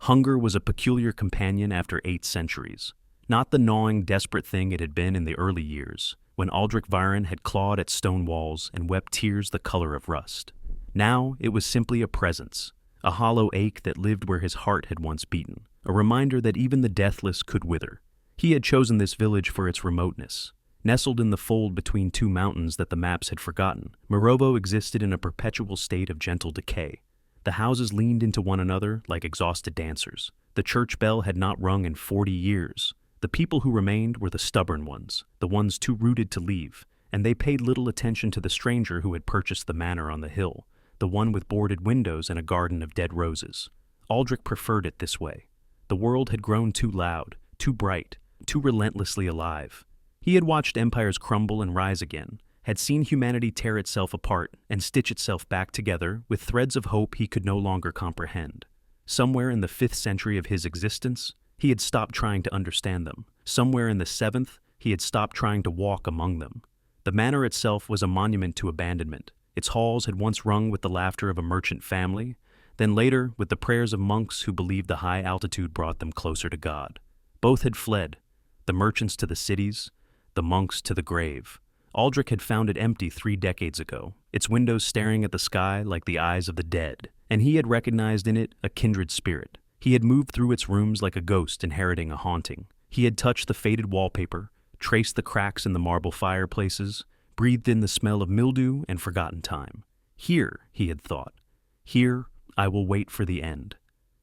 Hunger was a peculiar companion after 8 centuries. Not the gnawing, desperate thing it had been in the early years, when Aldric Varen had clawed at stone walls and wept tears the color of rust. Now it was simply a presence, a hollow ache that lived where his heart had once beaten, a reminder that even the deathless could wither. He had chosen this village for its remoteness. Nestled in the fold between 2 mountains that the maps had forgotten, Morovo existed in a perpetual state of gentle decay. The houses leaned into one another like exhausted dancers. The church bell had not rung in 40 years. The people who remained were the stubborn ones, the ones too rooted to leave, and they paid little attention to the stranger who had purchased the manor on the hill, the one with boarded windows and a garden of dead roses. Aldric preferred it this way. The world had grown too loud, too bright, too relentlessly alive. He had watched empires crumble and rise again, had seen humanity tear itself apart and stitch itself back together with threads of hope he could no longer comprehend. Somewhere in the 5th century of his existence, he had stopped trying to understand them. Somewhere in the 7th, he had stopped trying to walk among them. The manor itself was a monument to abandonment. Its halls had once rung with the laughter of a merchant family, then later with the prayers of monks who believed the high altitude brought them closer to God. Both had fled, the merchants to the cities, the monks to the grave. Aldric had found it empty 3 decades ago, its windows staring at the sky like the eyes of the dead, and he had recognized in it a kindred spirit. He had moved through its rooms like a ghost inheriting a haunting. He had touched the faded wallpaper, traced the cracks in the marble fireplaces, breathed in the smell of mildew and forgotten time. Here, he had thought, here I will wait for the end.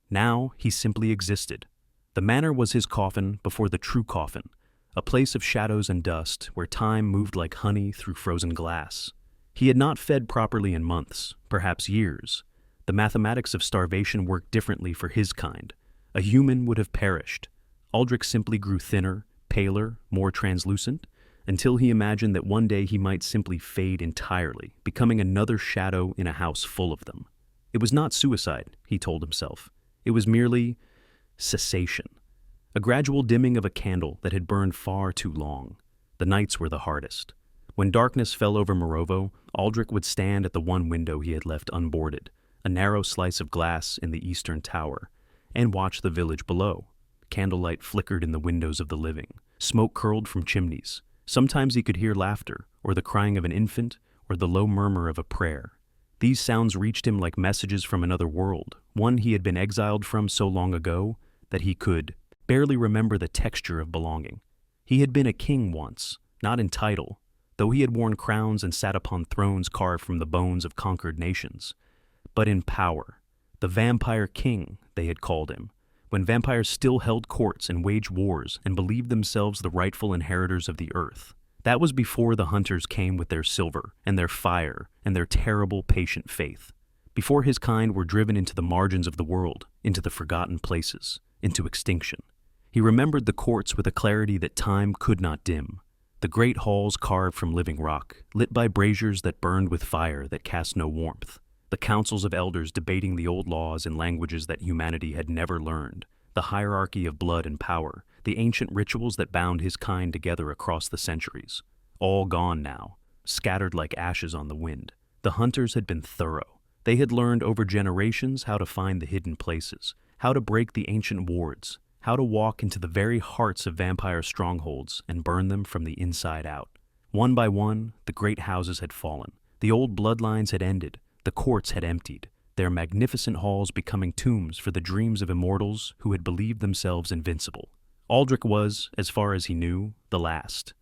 Now he simply existed. The manor was his coffin before the true coffin, a place of shadows and dust where time moved like honey through frozen glass. He had not fed properly in months, perhaps years. The mathematics of starvation worked differently for his kind. A human would have perished. Aldric simply grew thinner, paler, more translucent, until he imagined that one day he might simply fade entirely, becoming another shadow in a house full of them. It was not suicide, he told himself. It was merely cessation. A gradual dimming of a candle that had burned far too long. The nights were the hardest. When darkness fell over Morovo, Aldric would stand at the one window he had left unboarded, a narrow slice of glass in the eastern tower, and watch the village below. Candlelight flickered in the windows of the living. Smoke curled from chimneys. Sometimes he could hear laughter, or the crying of an infant, or the low murmur of a prayer. These sounds reached him like messages from another world, one he had been exiled from so long ago that he could barely remember the texture of belonging. He had been a king once, not in title, though he had worn crowns and sat upon thrones carved from the bones of conquered nations, but in power. The vampire king, they had called him, when vampires still held courts and waged wars and believed themselves the rightful inheritors of the earth. That was before the hunters came with their silver and their fire and their terrible, patient faith. Before his kind were driven into the margins of the world, into the forgotten places, into extinction. He remembered the courts with a clarity that time could not dim. The great halls carved from living rock, lit by braziers that burned with fire that cast no warmth. The councils of elders debating the old laws in languages that humanity had never learned. The hierarchy of blood and power, the ancient rituals that bound his kind together across the centuries. All gone now, scattered like ashes on the wind. The hunters had been thorough. They had learned over generations how to find the hidden places, how to break the ancient wards, how to walk into the very hearts of vampire strongholds and burn them from the inside out. One by one, the great houses had fallen. The old bloodlines had ended. The courts had emptied, their magnificent halls becoming tombs for the dreams of immortals who had believed themselves invincible. Aldric was, as far as he knew, the last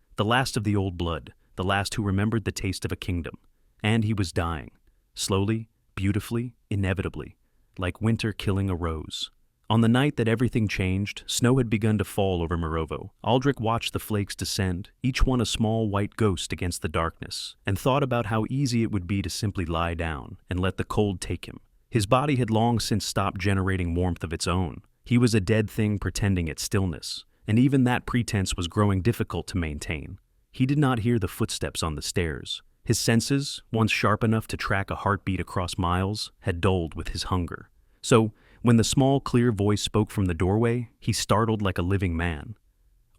of the old blood, the last who remembered the taste of a kingdom. And he was dying, slowly, beautifully, inevitably, like winter killing a rose. On the night that everything changed, snow had begun to fall over Morovo. Aldric watched the flakes descend, each one a small white ghost against the darkness, and thought about how easy it would be to simply lie down and let the cold take him. His body had long since stopped generating warmth of its own. He was a dead thing pretending at stillness, and even that pretense was growing difficult to maintain. He did not hear the footsteps on the stairs. His senses, once sharp enough to track a heartbeat across miles, had dulled with his hunger. So, when the small, clear voice spoke from the doorway, he startled like a living man.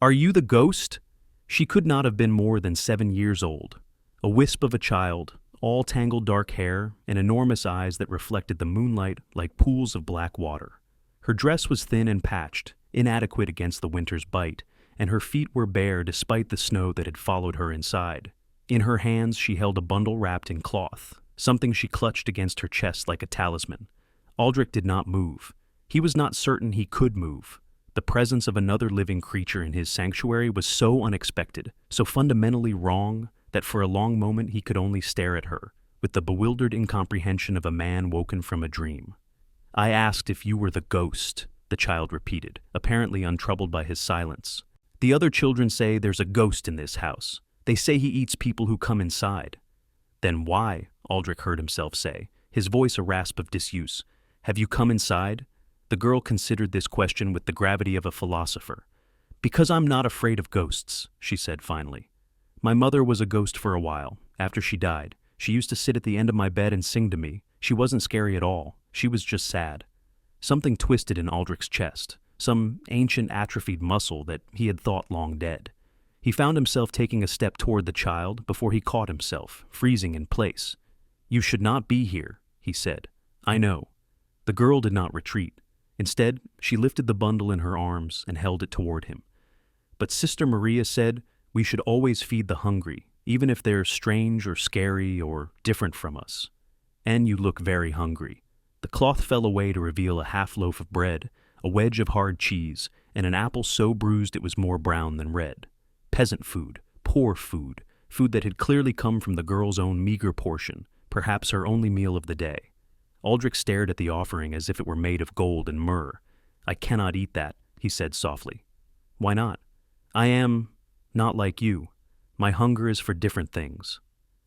"Are you the ghost?" She could not have been more than 7 years old. A wisp of a child, all tangled dark hair, and enormous eyes that reflected the moonlight like pools of black water. Her dress was thin and patched, inadequate against the winter's bite, and her feet were bare despite the snow that had followed her inside. In her hands she held a bundle wrapped in cloth, something she clutched against her chest like a talisman. Aldric did not move. He was not certain he could move. The presence of another living creature in his sanctuary was so unexpected, so fundamentally wrong, that for a long moment he could only stare at her, with the bewildered incomprehension of a man woken from a dream. "I asked if you were the ghost," the child repeated, apparently untroubled by his silence. "The other children say there's a ghost in this house. They say he eats people who come inside." "Then why?" Aldric heard himself say, his voice a rasp of disuse. "Have you come inside?" The girl considered this question with the gravity of a philosopher. "Because I'm not afraid of ghosts," she said finally. "My mother was a ghost for a while. After she died, she used to sit at the end of my bed and sing to me. She wasn't scary at all. She was just sad." Something twisted in Aldric's chest, some ancient atrophied muscle that he had thought long dead. He found himself taking a step toward the child before he caught himself, freezing in place. "You should not be here," he said. "I know." The girl did not retreat. Instead, she lifted the bundle in her arms and held it toward him. "But Sister Maria said we should always feed the hungry, even if they're strange or scary or different from us. And you look very hungry." The cloth fell away to reveal a half loaf of bread, a wedge of hard cheese, and an apple so bruised it was more brown than red. Peasant food, poor food, food that had clearly come from the girl's own meager portion, perhaps her only meal of the day. Aldric stared at the offering as if it were made of gold and myrrh. "I cannot eat that," he said softly. "Why not?" "I am not like you. My hunger is for different things."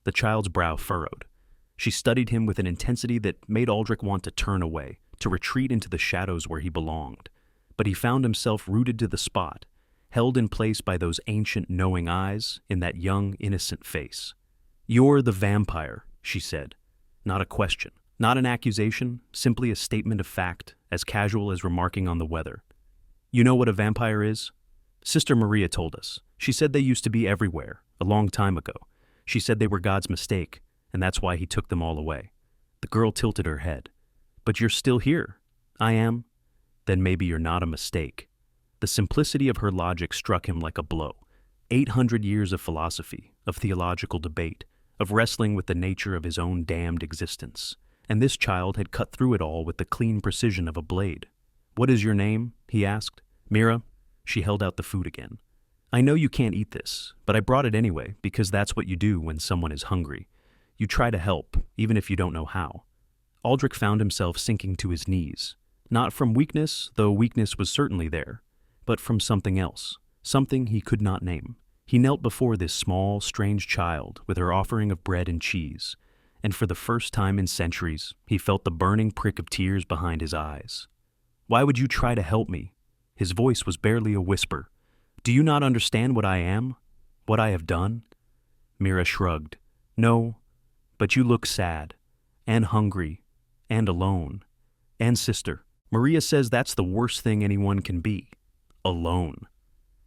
The child's brow furrowed. She studied him with an intensity that made Aldric want to turn away, to retreat into the shadows where he belonged. But he found himself rooted to the spot, held in place by those ancient knowing eyes in that young, innocent face. "You're the vampire," she said. Not a question, not an accusation, simply a statement of fact, as casual as remarking on the weather. "You know what a vampire is?" "Sister Maria told us. She said they used to be everywhere, a long time ago. She said they were God's mistake, and that's why he took them all away." The girl tilted her head. "But you're still here." "I am." "Then maybe you're not a mistake." The simplicity of her logic struck him like a blow. 800 years of philosophy, of theological debate, of wrestling with the nature of his own damned existence. And this child had cut through it all with the clean precision of a blade. "What is your name?" he asked. "Mira." She held out the food again. "I know you can't eat this, but I brought it anyway, because that's what you do when someone is hungry. You try to help, even if you don't know how." Aldric found himself sinking to his knees. Not from weakness, though weakness was certainly there, but from something else, something he could not name. He knelt before this small, strange child with her offering of bread and cheese, and for the first time in centuries, he felt the burning prick of tears behind his eyes. "Why would you try to help me?" His voice was barely a whisper. "Do you not understand what I am? What I have done?" Mira shrugged. "No, but you look sad, and hungry, and alone, and sister. Maria says that's the worst thing anyone can be. Alone."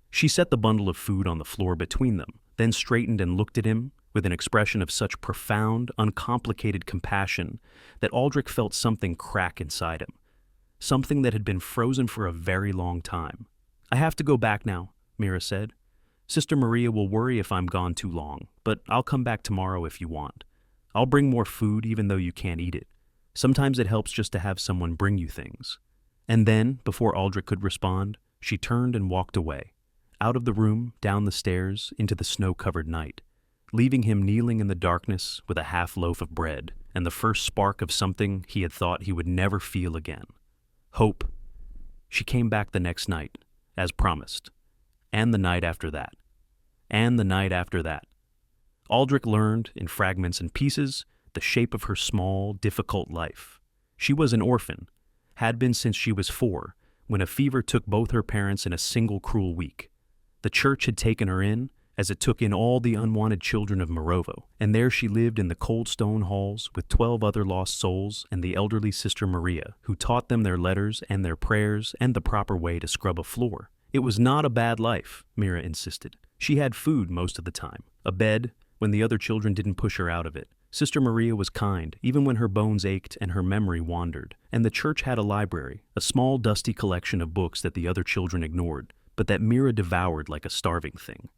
She set the bundle of food on the floor between them, then straightened and looked at him with an expression of such profound, uncomplicated compassion that Aldric felt something crack inside him, something that had been frozen for a very long time. "I have to go back now," Mira said. "Sister Maria will worry if I'm gone too long, but I'll come back tomorrow if you want. I'll bring more food even though you can't eat it. Sometimes it helps just to have someone bring you things." And then, before Aldric could respond, she turned and walked away, out of the room, down the stairs, into the snow-covered night, leaving him kneeling in the darkness with a half loaf of bread and the first spark of something he had thought he would never feel again. Hope. She came back the next night, as promised, and the night after that, and the night after that. Aldric learned, in fragments and pieces, the shape of her small, difficult life. She was an orphan, had been since she was 4, when a fever took both her parents in a single cruel week. The church had taken her in, as it took in all the unwanted children of Morovo, and there she lived in the cold stone halls with 12 other lost souls and the elderly Sister Maria, who taught them their letters and their prayers and the proper way to scrub a floor. It was not a bad life, Mira insisted. She had food most of the time, a bed when the other children didn't push her out of it, Sister Maria was kind, even when her bones ached and her memory wandered, and the church had a library, a small dusty collection of books that the other children ignored, but that Mira devoured like a starving thing.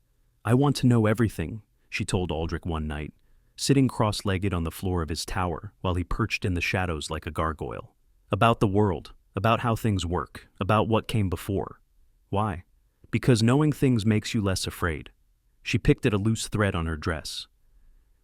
"I want to know everything," she told Aldric one night, sitting cross-legged on the floor of his tower while he perched in the shadows like a gargoyle. "About the world, about how things work, about what came before." "Why?" "Because knowing things makes you less afraid." She picked at a loose thread on her dress.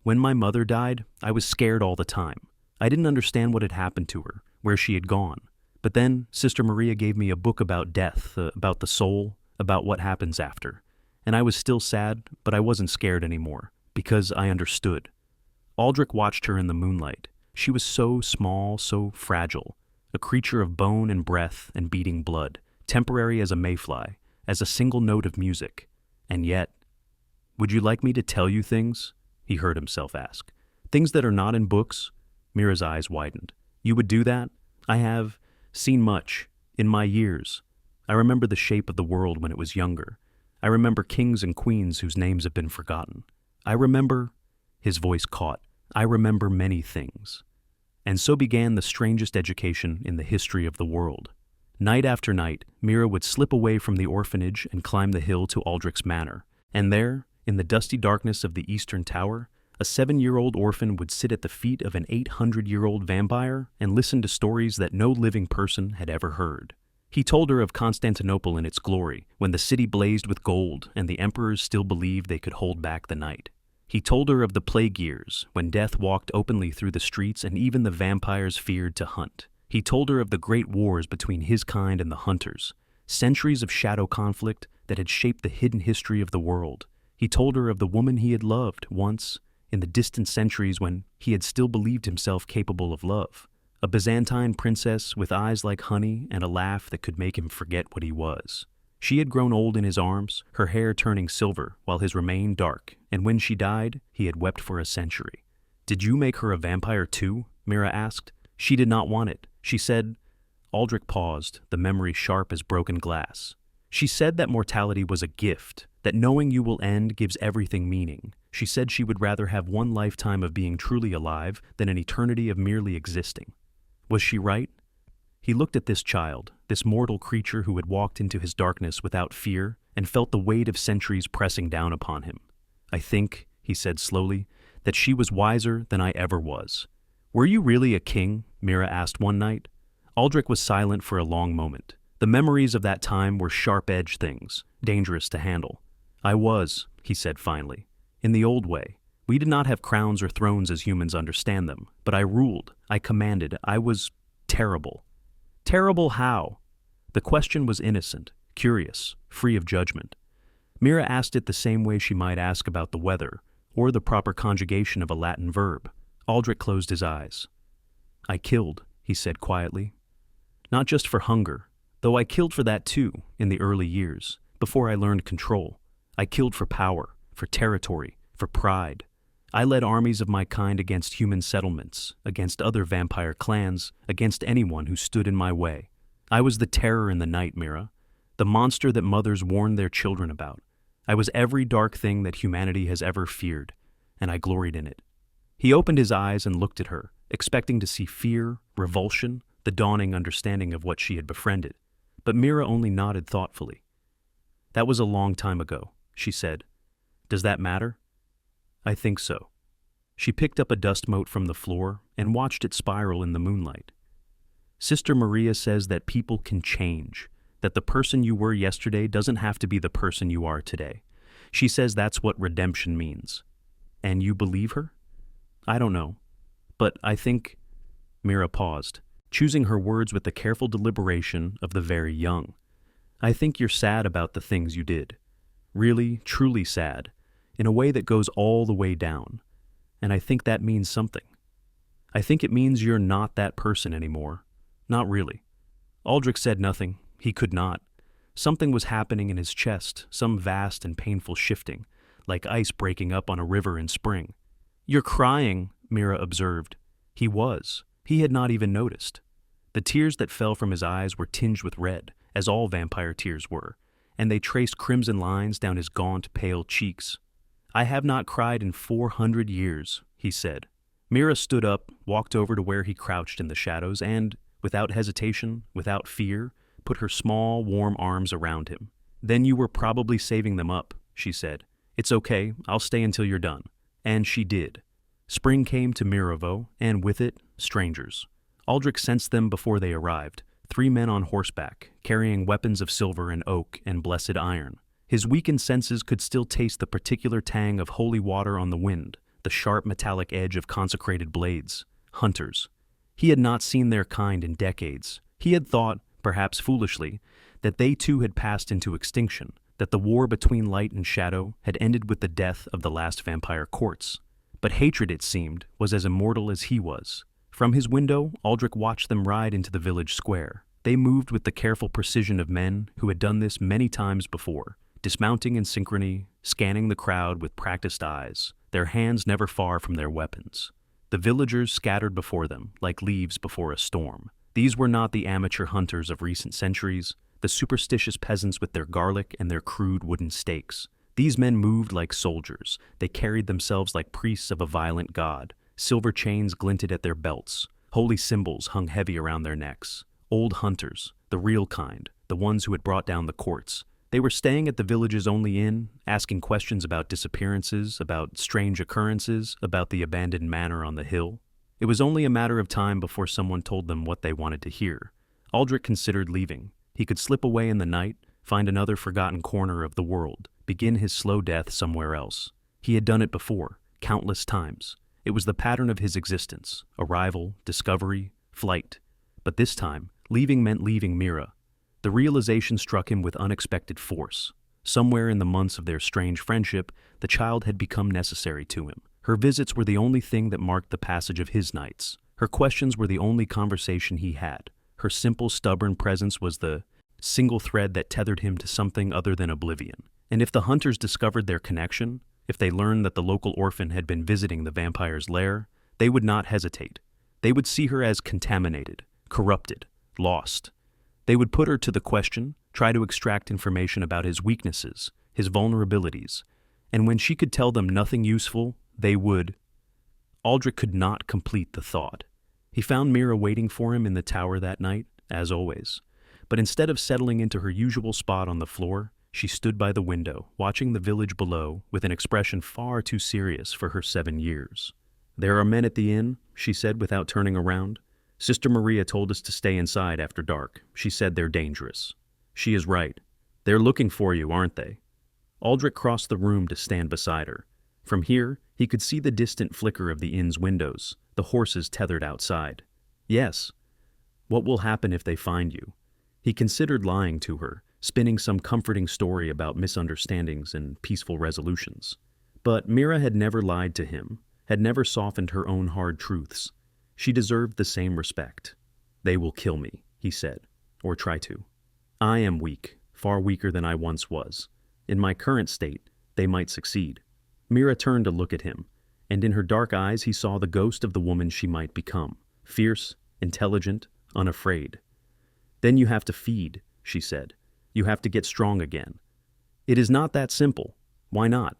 "When my mother died, I was scared all the time. I didn't understand what had happened to her, where she had gone. But then Sister Maria gave me a book about death, about the soul, about what happens after. And I was still sad, but I wasn't scared anymore, because I understood." Aldric watched her in the moonlight. She was so small, so fragile, a creature of bone and breath and beating blood, temporary as a mayfly, as a single note of music. And yet, "Would you like me to tell you things?" he heard himself ask. "Things that are not in books?" Mira's eyes widened. "You would do that? I have seen much, in my years. I remember the shape of the world when it was younger. I remember kings and queens whose names have been forgotten. I remember—" his voice caught. "I remember many things." And so began the strangest education in the history of the world. Night after night, Mira would slip away from the orphanage and climb the hill to Aldric's manor. And there, in the dusty darkness of the eastern tower, a 7-year-old orphan would sit at the feet of an 800-year-old vampire and listen to stories that no living person had ever heard. He told her of Constantinople in its glory, when the city blazed with gold and the emperors still believed they could hold back the night. He told her of the plague years, when death walked openly through the streets and even the vampires feared to hunt. He told her of the great wars between his kind and the hunters, centuries of shadow conflict that had shaped the hidden history of the world. He told her of the woman he had loved once, in the distant centuries when he had still believed himself capable of love. A Byzantine princess with eyes like honey and a laugh that could make him forget what he was. She had grown old in his arms, her hair turning silver while his remained dark, and when she died, he had wept for a century. "Did you make her a vampire too?" Mira asked. "She did not want it. She said—" Aldric paused, the memory sharp as broken glass. "She said that mortality was a gift, that knowing you will end gives everything meaning. She said she would rather have one lifetime of being truly alive than an eternity of merely existing. Was she right?" He looked at this child, this mortal creature who had walked into his darkness without fear and felt the weight of centuries pressing down upon him. "I think," he said slowly, "that she was wiser than I ever was." "Were you really a king?" Mira asked one night. Aldric was silent for a long moment. The memories of that time were sharp-edged things, dangerous to handle. "I was," he said finally, "in the old way. We did not have crowns or thrones as humans understand them, but I ruled, I commanded, I was terrible." "Terrible how?" The question was innocent, curious, free of judgment. Mira asked it the same way she might ask about the weather, or the proper conjugation of a Latin verb. Aldric closed his eyes. "I killed," he said quietly. "Not just for hunger, though I killed for that too, in the early years, before I learned control. I killed for power, for territory, for pride. I led armies of my kind against human settlements, against other vampire clans, against anyone who stood in my way. I was the terror in the night, Mira, the monster that mothers warned their children about. I was every dark thing that humanity has ever feared, and I gloried in it." He opened his eyes and looked at her, expecting to see fear, revulsion, the dawning understanding of what she had befriended. But Mira only nodded thoughtfully. "That was a long time ago," she said. "Does that matter?" "I think so." She picked up a dust mote from the floor and watched it spiral in the moonlight. "Sister Maria says that people can change, that the person you were yesterday doesn't have to be the person you are today. She says that's what redemption means." "And you believe her?" "I don't know. But I think—" Mira paused, choosing her words with the careful deliberation of the very young. "I think you're sad about the things you did. Really, truly sad, in a way that goes all the way down. And I think that means something. I think it means you're not that person anymore. Not really." Aldric said nothing. He could not. Something was happening in his chest, some vast and painful shifting, like ice breaking up on a river in spring. "You're crying," Mira observed. He was. He had not even noticed. The tears that fell from his eyes were tinged with red, as all vampire tears were, and they traced crimson lines down his gaunt, pale cheeks. "I have not cried in 400 years, he said. Mira stood up, walked over to where he crouched in the shadows, and, without hesitation, without fear, put her small, warm arms around him. "Then you were probably saving them up," she said. "It's okay, I'll stay until you're done." And she did. Spring came to Miraveau, and with it, strangers. Aldric sensed them before they arrived, 3 men on horseback, carrying weapons of silver and oak and blessed iron. His weakened senses could still taste the particular tang of holy water on the wind, the sharp metallic edge of consecrated blades. Hunters. He had not seen their kind in decades. He had thought, perhaps foolishly, that they too had passed into extinction, that the war between light and shadow had ended with the death of the last vampire courts. But hatred, it seemed, was as immortal as he was. From his window, Aldric watched them ride into the village square. They moved with the careful precision of men who had done this many times before, dismounting in synchrony, scanning the crowd with practiced eyes, their hands never far from their weapons. The villagers scattered before them, like leaves before a storm. These were not the amateur hunters of recent centuries, the superstitious peasants with their garlic and their crude wooden stakes. These men moved like soldiers. They carried themselves like priests of a violent god. Silver chains glinted at their belts. Holy symbols hung heavy around their necks. Old hunters, the real kind, the ones who had brought down the courts. They were staying at the village's only inn, asking questions about disappearances, about strange occurrences, about the abandoned manor on the hill. It was only a matter of time before someone told them what they wanted to hear. Aldric considered leaving. He could slip away in the night, find another forgotten corner of the world, begin his slow death somewhere else. He had done it before, countless times. It was the pattern of his existence: arrival, discovery, flight. But this time, leaving meant leaving Mira. The realization struck him with unexpected force. Somewhere in the months of their strange friendship, the child had become necessary to him. Her visits were the only thing that marked the passage of his nights. Her questions were the only conversation he had. Her simple, stubborn presence was the single thread that tethered him to something other than oblivion. And if the hunters discovered their connection, if they learned that the local orphan had been visiting the vampire's lair, they would not hesitate. They would see her as contaminated, corrupted, lost. They would put her to the question, try to extract information about his weaknesses, his vulnerabilities, and when she could tell them nothing useful, they would. Aldric could not complete the thought. He found Mira waiting for him in the tower that night, as always. But instead of settling into her usual spot on the floor, she stood by the window, watching the village below with an expression far too serious for her 7 years. "There are men at the inn," she said without turning around. "Sister Maria told us to stay inside after dark. She said they're dangerous." "She is right. They're looking for you, aren't they?" Aldric crossed the room to stand beside her. From here, he could see the distant flicker of the inn's windows, the horses tethered outside. "Yes." "What will happen if they find you?" He considered lying to her, spinning some comforting story about misunderstandings and peaceful resolutions. But Mira had never lied to him, had never softened her own hard truths. She deserved the same respect. "They will kill me," he said, "or try to. I am weak, far weaker than I once was. In my current state, they might succeed." Mira turned to look at him, and in her dark eyes he saw the ghost of the woman she might become, fierce, intelligent, unafraid. "Then you have to feed," she said. "You have to get strong again." "It is not that simple." "Why not?"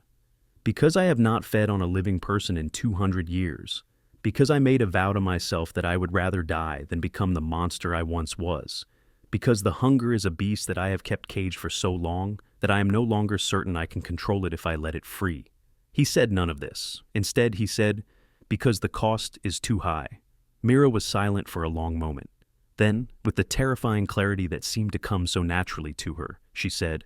"Because I have not fed on a living person in 200 years. Because I made a vow to myself that I would rather die than become the monster I once was. Because the hunger is a beast that I have kept caged for so long that I am no longer certain I can control it if I let it free." He said none of this. Instead, he said, "Because the cost is too high." Mira was silent for a long moment. Then, with the terrifying clarity that seemed to come so naturally to her, she said,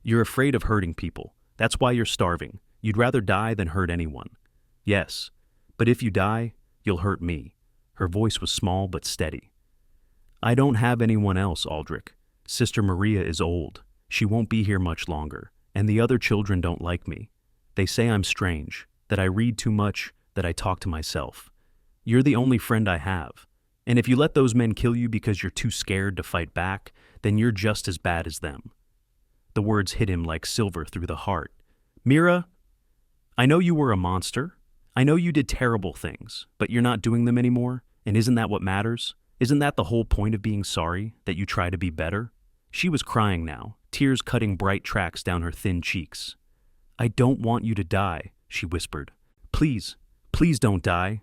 "You're afraid of hurting people. That's why you're starving. You'd rather die than hurt anyone." "Yes, but if you die, you'll hurt me." Her voice was small but steady. "I don't have anyone else, Aldric. Sister Maria is old. She won't be here much longer, and the other children don't like me. They say I'm strange, that I read too much, that I talk to myself. You're the only friend I have. And if you let those men kill you because you're too scared to fight back, then you're just as bad as them." The words hit him like silver through the heart. "Mira, I know you were a monster. I know you did terrible things, but you're not doing them anymore, and isn't that what matters? Isn't that the whole point of being sorry, that you try to be better?" She was crying now, tears cutting bright tracks down her thin cheeks. "I don't want you to die," she whispered. "Please, please don't die."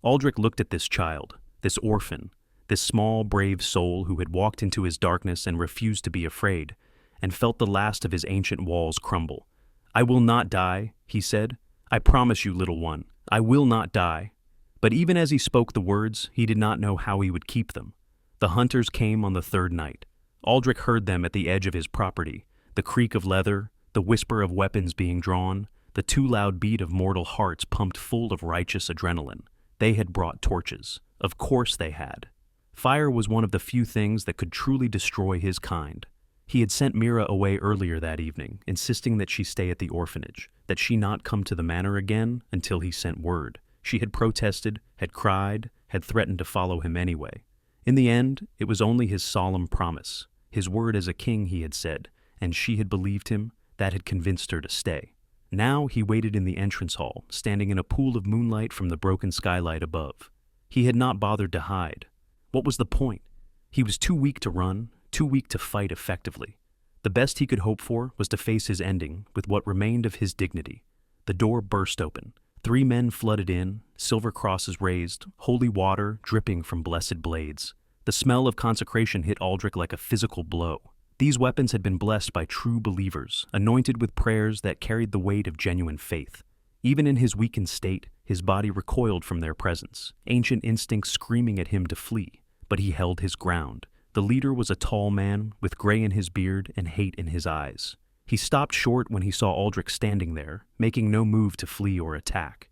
Aldric looked at this child, this orphan, this small, brave soul who had walked into his darkness and refused to be afraid, and felt the last of his ancient walls crumble. "I will not die," he said. "I promise you, little one, I will not die." But even as he spoke the words, he did not know how he would keep them. The hunters came on the third night. Aldric heard them at the edge of his property, the creak of leather, the whisper of weapons being drawn, the too loud beat of mortal hearts pumped full of righteous adrenaline. They had brought torches. Of course they had. Fire was one of the few things that could truly destroy his kind. He had sent Mira away earlier that evening, insisting that she stay at the orphanage, that she not come to the manor again until he sent word. She had protested, had cried, had threatened to follow him anyway. In the end, it was only his solemn promise, his word as a king, he had said, and she had believed him. That had convinced her to stay. Now he waited in the entrance hall, standing in a pool of moonlight from the broken skylight above. He had not bothered to hide. What was the point? He was too weak to run, too weak to fight effectively. The best he could hope for was to face his ending with what remained of his dignity. The door burst open. 3 men flooded in, silver crosses raised, holy water dripping from blessed blades. The smell of consecration hit Aldric like a physical blow. These weapons had been blessed by true believers, anointed with prayers that carried the weight of genuine faith. Even in his weakened state, his body recoiled from their presence, ancient instincts screaming at him to flee. But he held his ground. The leader was a tall man, with gray in his beard and hate in his eyes. He stopped short when he saw Aldric standing there, making no move to flee or attack.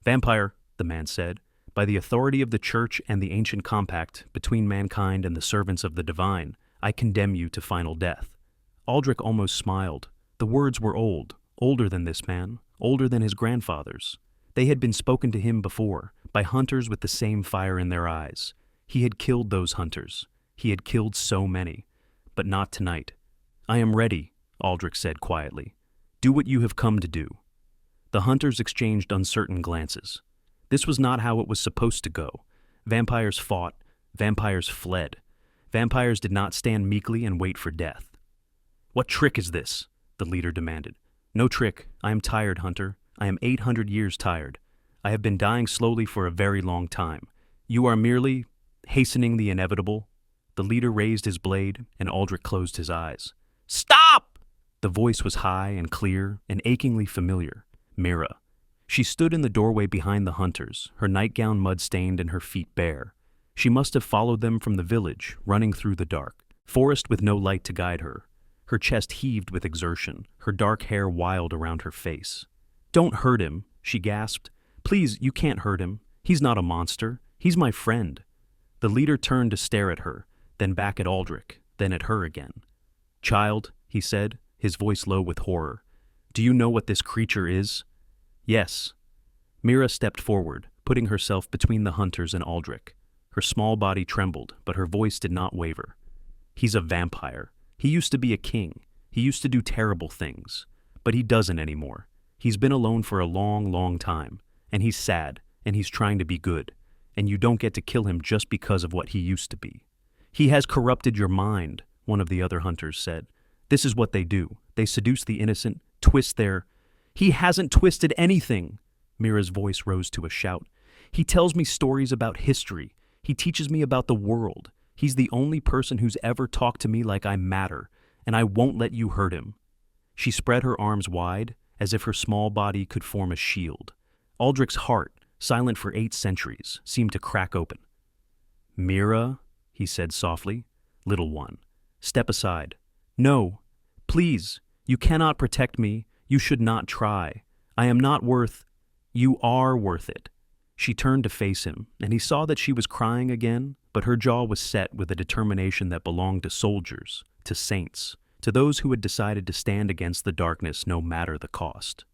"Vampire," the man said, "by the authority of the Church and the ancient compact between mankind and the servants of the divine, I condemn you to final death." Aldric almost smiled. The words were old, older than this man, older than his grandfather's. They had been spoken to him before, by hunters with the same fire in their eyes. He had killed those hunters. He had killed so many. But not tonight. "I am ready," Aldric said quietly. "Do what you have come to do." The hunters exchanged uncertain glances. This was not how it was supposed to go. Vampires fought. Vampires fled. Vampires did not stand meekly and wait for death. "What trick is this?" the leader demanded. "No trick. I am tired, hunter. I am 800 years tired. I have been dying slowly for a very long time. You are merely hastening the inevitable." The leader raised his blade, and Aldric closed his eyes. "Stop!" The voice was high and clear and achingly familiar. Mira. She stood in the doorway behind the hunters, her nightgown mud-stained and her feet bare. She must have followed them from the village, running through the dark, forest with no light to guide her. Her chest heaved with exertion, her dark hair wild around her face. "Don't hurt him," she gasped. "Please, you can't hurt him. He's not a monster. He's my friend." The leader turned to stare at her, then back at Aldric, then at her again. "Child," he said, his voice low with horror, "do you know what this creature is?" "Yes." Mira stepped forward, putting herself between the hunters and Aldric. Her small body trembled, but her voice did not waver. "He's a vampire. He used to be a king. He used to do terrible things. But he doesn't anymore. He's been alone for a long, long time. And he's sad, and he's trying to be good. And you don't get to kill him just because of what he used to be. He has corrupted your mind," one of the other hunters said. "This is what they do. They seduce the innocent, twist their—" "He hasn't twisted anything!" Mira's voice rose to a shout. "He tells me stories about history. He teaches me about the world. He's the only person who's ever talked to me like I matter, and I won't let you hurt him." She spread her arms wide, as if her small body could form a shield. Aldric's heart, silent for 8 centuries, seemed to crack open. "Mira," he said softly, "little one, step aside. No, please, you cannot protect me. You should not try. I am not worth—" "You are worth it." She turned to face him, and he saw that she was crying again, but her jaw was set with a determination that belonged to soldiers, to saints, to those who had decided to stand against the darkness no matter the cost.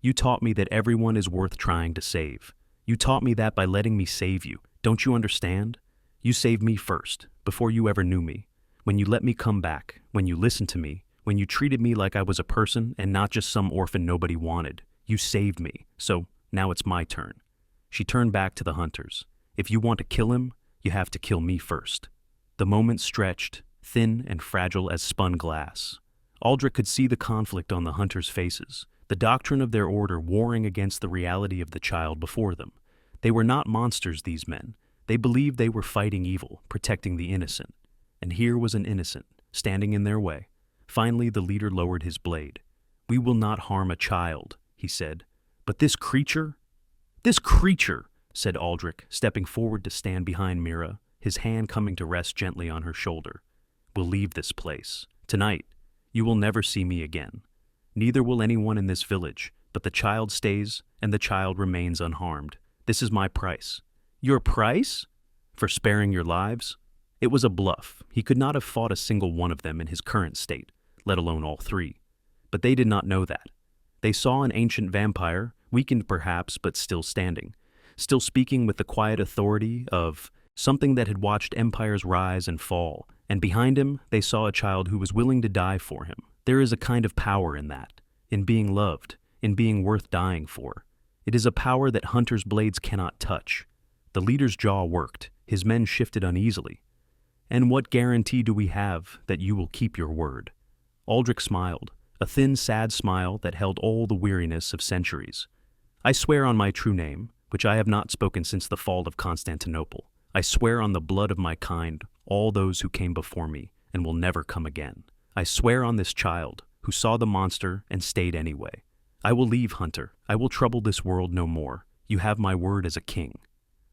"You taught me that everyone is worth trying to save. You taught me that by letting me save you. Don't you understand? You saved me first, before you ever knew me. When you let me come back, when you listened to me, when you treated me like I was a person and not just some orphan nobody wanted, you saved me. So now it's my turn." She turned back to the hunters. "If you want to kill him, you have to kill me first." The moment stretched, thin and fragile as spun glass. Aldric could see the conflict on the hunters' faces, the doctrine of their order warring against the reality of the child before them. They were not monsters, these men. They believed they were fighting evil, protecting the innocent. And here was an innocent, standing in their way. Finally, the leader lowered his blade. "We will not harm a child," he said. "But this creature?" "This creature," said Aldric, stepping forward to stand behind Mira, his hand coming to rest gently on her shoulder. "We'll leave this place. Tonight, you will never see me again. Neither will anyone in this village, but the child stays, and the child remains unharmed. This is my price." "Your price?" "For sparing your lives." It was a bluff. He could not have fought a single one of them in his current state, let alone all three. But they did not know that. They saw an ancient vampire, weakened perhaps, but still standing, still speaking with the quiet authority of something that had watched empires rise and fall, and behind him they saw a child who was willing to die for him. There is a kind of power in that, in being loved, in being worth dying for. It is a power that hunters' blades cannot touch. The leader's jaw worked, his men shifted uneasily. "And what guarantee do we have that you will keep your word?" Aldric smiled, a thin, sad smile that held all the weariness of centuries. "I swear on my true name, which I have not spoken since the fall of Constantinople. I swear on the blood of my kind, all those who came before me and will never come again. I swear on this child, who saw the monster and stayed anyway. I will leave, Hunter. I will trouble this world no more. You have my word as a king."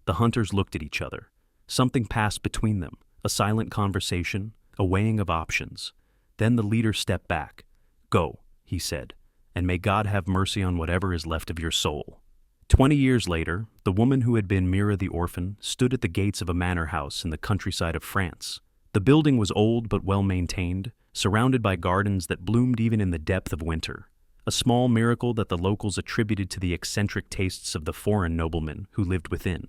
The hunters looked at each other. Something passed between them, a silent conversation, a weighing of options. Then the leader stepped back. "Go," he said, "and may God have mercy on whatever is left of your soul." 20 years later, the woman who had been Mira the orphan stood at the gates of a manor house in the countryside of France. The building was old but well-maintained, surrounded by gardens that bloomed even in the depth of winter. A small miracle that the locals attributed to the eccentric tastes of the foreign noblemen who lived within.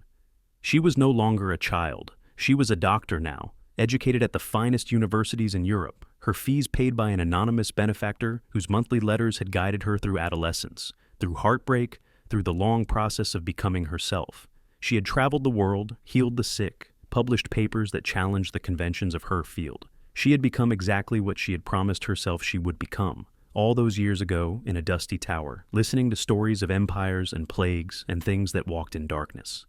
She was no longer a child. She was a doctor now, educated at the finest universities in Europe, her fees paid by an anonymous benefactor whose monthly letters had guided her through adolescence, through heartbreak, through the long process of becoming herself. She had traveled the world, healed the sick, published papers that challenged the conventions of her field. She had become exactly what she had promised herself she would become, all those years ago in a dusty tower, listening to stories of empires and plagues and things that walked in darkness.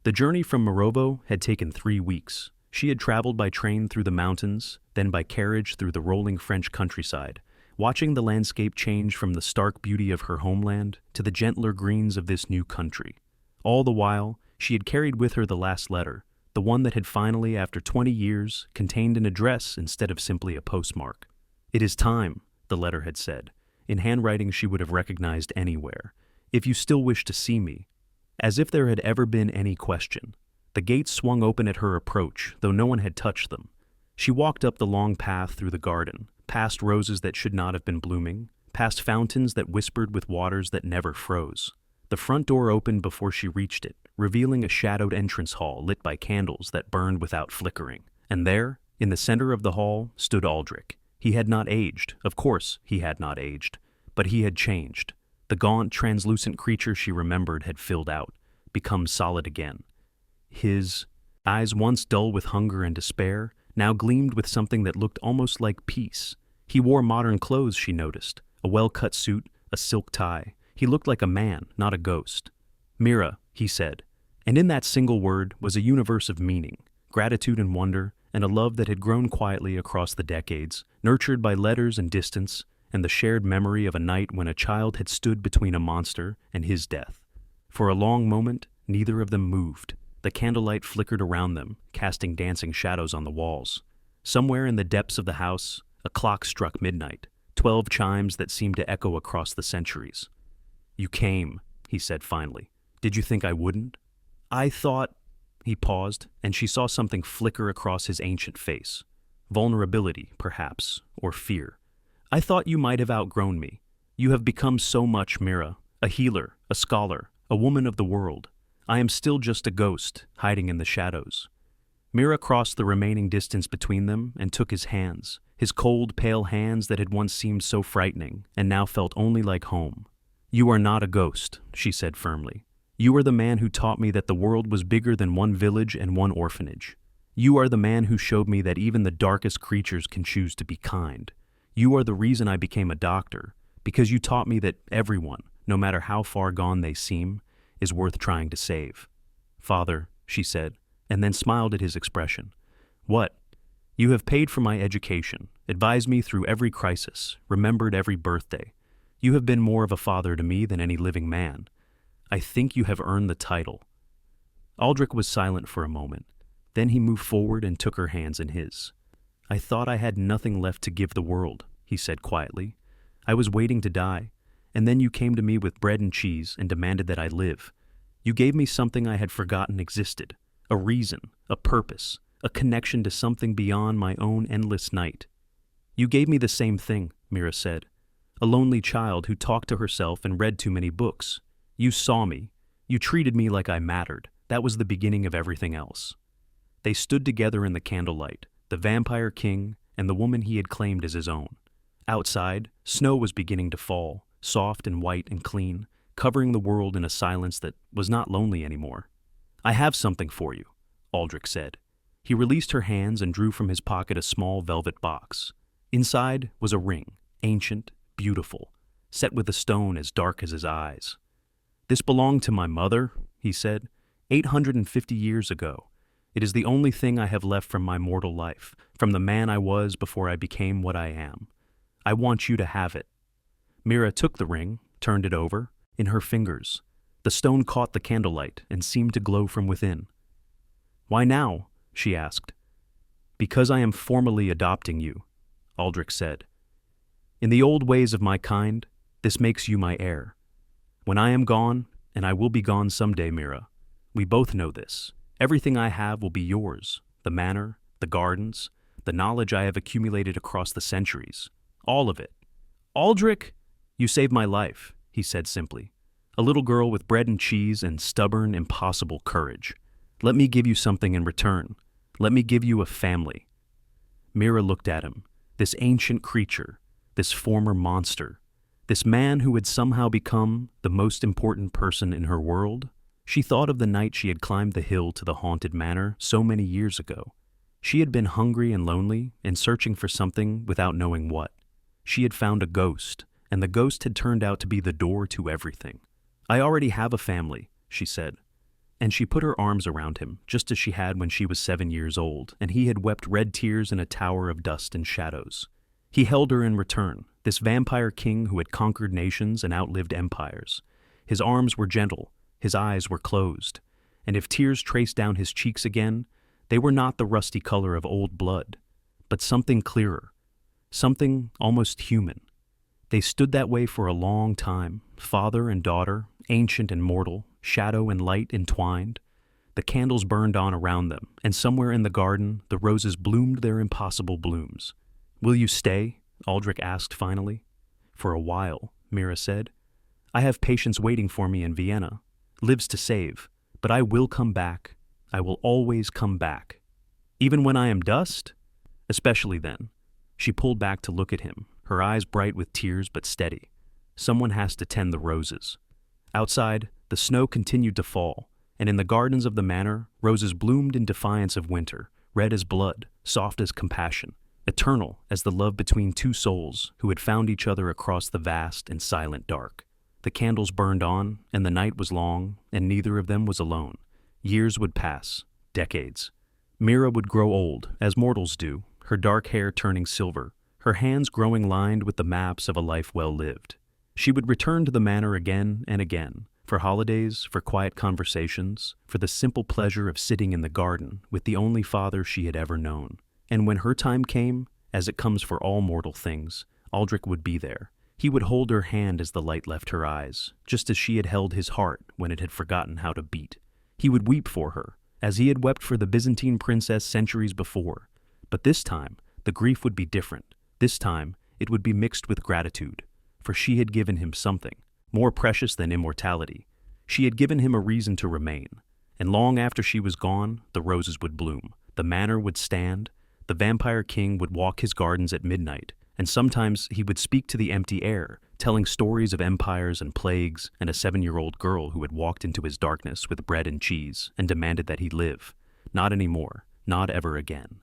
The journey from Morovo had taken 3 weeks. She had traveled by train through the mountains, then by carriage through the rolling French countryside, watching the landscape change from the stark beauty of her homeland to the gentler greens of this new country. All the while, she had carried with her the last letter, the one that had finally, after 20 years, contained an address instead of simply a postmark. "It is time," the letter had said, in handwriting she would have recognized anywhere. "If you still wish to see me." As if there had ever been any question. The gates swung open at her approach, though no one had touched them. She walked up the long path through the garden, past roses that should not have been blooming, past fountains that whispered with waters that never froze. The front door opened before she reached it, revealing a shadowed entrance hall lit by candles that burned without flickering. And there, in the center of the hall, stood Aldric. He had not aged. Of course, he had not aged. But he had changed. The gaunt, translucent creature she remembered had filled out, become solid again. His eyes, once dull with hunger and despair, now gleamed with something that looked almost like peace. He wore modern clothes, she noticed, a well-cut suit, a silk tie. He looked like a man, not a ghost. "Mira," he said, and in that single word was a universe of meaning, gratitude and wonder, and a love that had grown quietly across the decades, nurtured by letters and distance, and the shared memory of a night when a child had stood between a monster and his death. For a long moment, neither of them moved. The candlelight flickered around them, casting dancing shadows on the walls. Somewhere in the depths of the house, a clock struck midnight, 12 chimes that seemed to echo across the centuries. "You came," he said finally. "Did you think I wouldn't?" "I thought—" He paused, and she saw something flicker across his ancient face. Vulnerability, perhaps, or fear. "I thought you might have outgrown me. You have become so much, Mira, a healer, a scholar, a woman of the world. I am still just a ghost, hiding in the shadows." Mira crossed the remaining distance between them and took his hands, his cold, pale hands that had once seemed so frightening and now felt only like home. "You are not a ghost," she said firmly. "You are the man who taught me that the world was bigger than one village and one orphanage. You are the man who showed me that even the darkest creatures can choose to be kind. You are the reason I became a doctor, because you taught me that everyone, no matter how far gone they seem, is worth trying to save." "Father," she said, and then smiled at his expression. "What? You have paid for my education, advised me through every crisis, remembered every birthday. You have been more of a father to me than any living man. I think you have earned the title." Aldric was silent for a moment. Then he moved forward and took her hands in his. "I thought I had nothing left to give the world," he said quietly. "I was waiting to die, and then you came to me with bread and cheese and demanded that I live. You gave me something I had forgotten existed, a reason, a purpose, a connection to something beyond my own endless night." "You gave me the same thing," Mira said. "A lonely child who talked to herself and read too many books. You saw me. You treated me like I mattered. That was the beginning of everything else." They stood together in the candlelight, the vampire king and the woman he had claimed as his own. Outside, snow was beginning to fall, soft and white and clean, covering the world in a silence that was not lonely anymore. "I have something for you," Aldric said. He released her hands and drew from his pocket a small velvet box. Inside was a ring, ancient, beautiful, set with a stone as dark as his eyes. "This belonged to my mother," he said, 850 years ago. "It is the only thing I have left from my mortal life, from the man I was before I became what I am. I want you to have it." Mira took the ring, turned it over, in her fingers. The stone caught the candlelight and seemed to glow from within. "Why now?" she asked. "Because I am formally adopting you," Aldric said. "In the old ways of my kind, this makes you my heir. When I am gone, and I will be gone someday, Mira, we both know this. Everything I have will be yours, the manor, the gardens, the knowledge I have accumulated across the centuries. All of it." "Aldric, you saved my life," he said simply. "A little girl with bread and cheese and stubborn, impossible courage. Let me give you something in return. Let me give you a family." Mira looked at him, this ancient creature, this former monster, this man who had somehow become the most important person in her world. She thought of the night she had climbed the hill to the haunted manor so many years ago. She had been hungry and lonely and searching for something without knowing what. She had found a ghost, and the ghost had turned out to be the door to everything. "I already have a family," she said. And she put her arms around him, just as she had when she was 7 years old, and he had wept red tears in a tower of dust and shadows. He held her in return, this vampire king who had conquered nations and outlived empires. His arms were gentle, his eyes were closed, and if tears traced down his cheeks again, they were not the rusty color of old blood, but something clearer, something almost human. They stood that way for a long time, father and daughter, ancient and mortal, shadow and light entwined. The candles burned on around them, and somewhere in the garden, the roses bloomed their impossible blooms. "Will you stay?" Aldric asked finally. "For a while," Mira said. "I have patients waiting for me in Vienna. Lives to save. But I will come back. I will always come back. Even when I am dust? Especially then." She pulled back to look at him, her eyes bright with tears but steady. "Someone has to tend the roses." Outside, the snow continued to fall, and in the gardens of the manor, roses bloomed in defiance of winter, red as blood, soft as compassion, eternal as the love between two souls who had found each other across the vast and silent dark. The candles burned on, and the night was long, and neither of them was alone. Years would pass, decades. Mira would grow old, as mortals do, her dark hair turning silver, her hands growing lined with the maps of a life well lived. She would return to the manor again and again, for holidays, for quiet conversations, for the simple pleasure of sitting in the garden with the only father she had ever known. And when her time came, as it comes for all mortal things, Aldric would be there. He would hold her hand as the light left her eyes, just as she had held his heart when it had forgotten how to beat. He would weep for her, as he had wept for the Byzantine princess centuries before. But this time, the grief would be different. This time, it would be mixed with gratitude, for she had given him something, more precious than immortality. She had given him a reason to remain, and long after she was gone, the roses would bloom, the manor would stand, the vampire king would walk his gardens at midnight, and sometimes he would speak to the empty air, telling stories of empires and plagues and a 7-year-old girl who had walked into his darkness with bread and cheese and demanded that he live. Not anymore, not ever again.